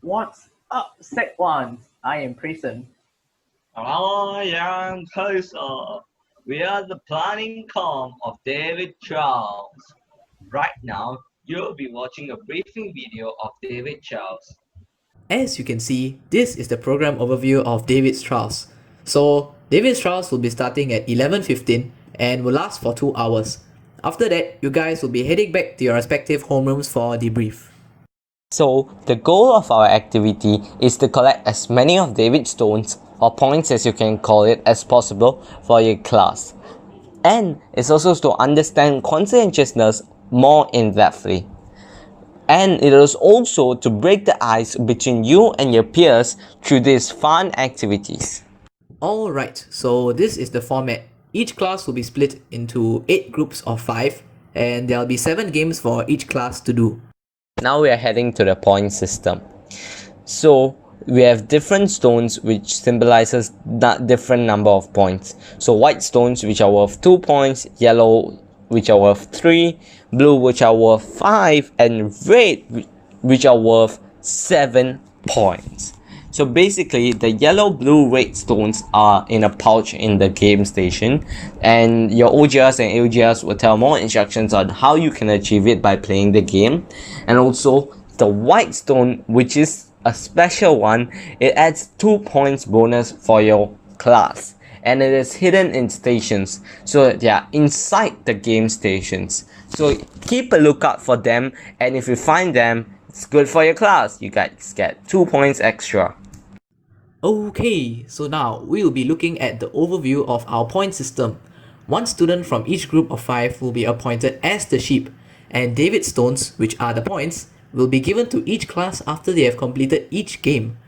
What's up, Sec Ones? I am Prison. I am Kaiser. We are the planning com of David Charles. Right now, you'll be watching a briefing video of David Charles. As you can see, this is the program overview of David Strauss. So, David Strauss will be starting at 11:15 and will last for 2 hours. After that, you guys will be heading back to your respective homerooms for debrief. So, the goal of our activity is to collect as many of David's stones, or points as you can call it, as possible for your class. And it's also to understand conscientiousness more in depthly. And it is also to break the ice between you and your peers through these fun activities. Alright, so this is the format. Each class will be split into 8 groups of 5, and there'll be 7 games for each class to do. Now we are heading to the point system. So we have different stones which symbolizes that different number of points. So white stones which are worth 2 points, yellow which are worth 3, blue which are worth 5, and red which are worth 7 points. So basically the yellow, blue, red stones are in a pouch in the game station, and your OGRs and AOGRs will tell more instructions on how you can achieve it by playing the game. And also the white stone, which is a special one, it adds 2 points bonus for your class, and it is hidden in stations, so they are inside the game stations. So keep a lookout for them, and if you find them, it's good for your class. You guys get 2 points extra. Okay, so now we will be looking at the overview of our point system. One student from each group of 5 will be appointed as the sheep, and David stones, which are the points, will be given to each class after they have completed each game.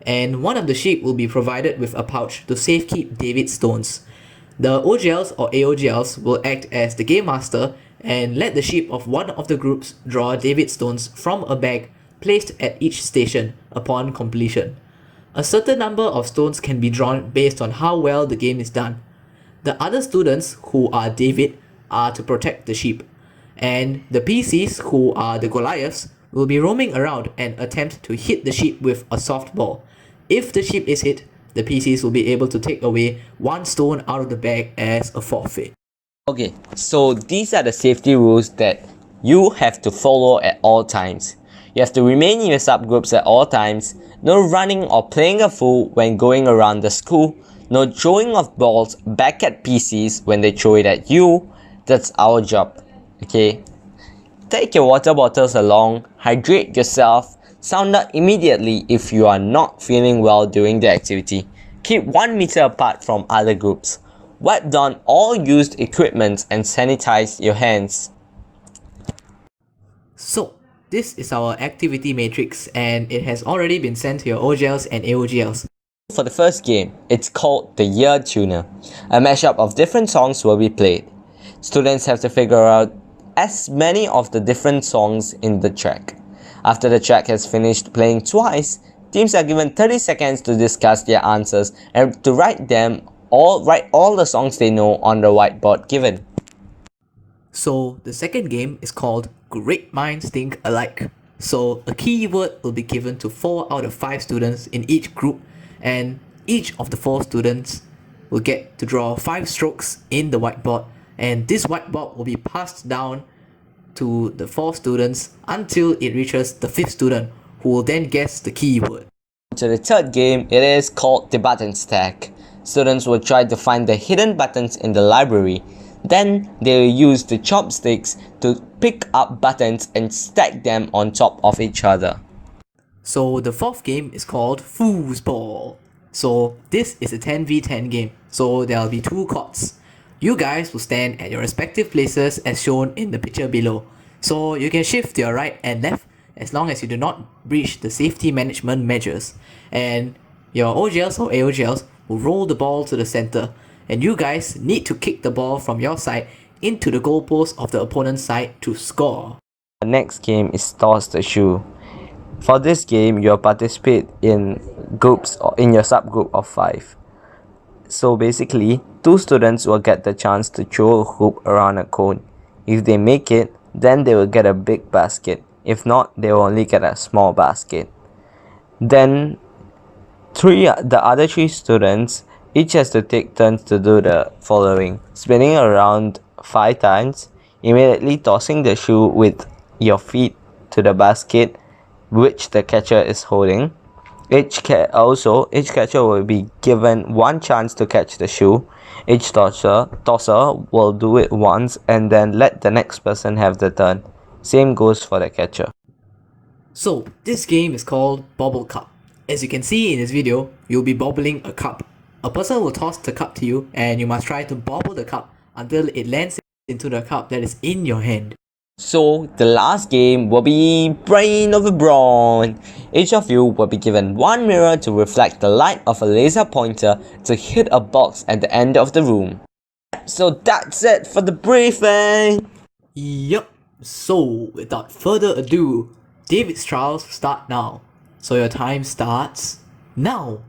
And one of the sheep will be provided with a pouch to safekeep David stones. The OGLs or AOGLs will act as the game master and let the sheep of one of the groups draw David stones from a bag placed at each station upon completion. A certain number of stones can be drawn based on how well the game is done. The other students, who are David, are to protect the sheep, and the PCs, who are the Goliaths, will be roaming around and attempt to hit the sheep with a softball. If the sheep is hit, the PCs will be able to take away 1 stone out of the bag as a forfeit. Okay, so these are the safety rules that you have to follow at all times. You have to remain in your subgroups at all times. No running or playing a fool when going around the school. No throwing of balls back at PCs when they throw it at you. That's our job. Okay? Take your water bottles along. Hydrate yourself. Sound out immediately if you are not feeling well during the activity. Keep 1 meter apart from other groups. Wipe down all used equipment and sanitize your hands. So, this is our activity matrix, and it has already been sent to your OGLs and AOGLs. For the first game, it's called the Year Tuner. A mashup of different songs will be played. Students have to figure out as many of the different songs in the track. After the track has finished playing twice, teams are given 30 seconds to discuss their answers and to write all the songs they know on the whiteboard given. So, the second game is called Great Minds Think Alike. So, a keyword will be given to 4 out of 5 students in each group, and each of the 4 students will get to draw 5 strokes in the whiteboard, and this whiteboard will be passed down to the 4 students until it reaches the 5th student, who will then guess the keyword. To the third game, it is called the Button Stack. Students will try to find the hidden buttons in the library. Then they will use the chopsticks to pick up buttons and stack them on top of each other. So the 4th game is called Foosball. So this is a 10v10 game, so there will be 2 courts. You guys will stand at your respective places as shown in the picture below. So you can shift to your right and left as long as you do not breach the safety management measures. And your OGLs or AOGLs will roll the ball to the center, and you guys need to kick the ball from your side into the goalpost of the opponent's side to score. The next game is Toss the Shoe. For this game, you'll participate in groups or in your subgroup of 5. So basically, 2 students will get the chance to throw a hoop around a cone. If they make it, then they will get a big basket. If not, they will only get a small basket. Then the other three students each has to take turns to do the following: spinning around 5 times, immediately tossing the shoe with your feet to the basket which the catcher is holding. Each catcher will be given one chance to catch the shoe. Each tosser will do it once and then let the next person have the turn. Same goes for the catcher. So, this game is called Bobble Cup. As you can see in this video, you'll be bobbling a cup. A person will toss the cup to you and you must try to bobble the cup until it lands into the cup that is in your hand. So the last game will be Brain over Brawn. Each of you will be given one mirror to reflect the light of a laser pointer to hit a box at the end of the room. So that's it for the briefing. Yup, so without further ado, David's trials start now. So your time starts now.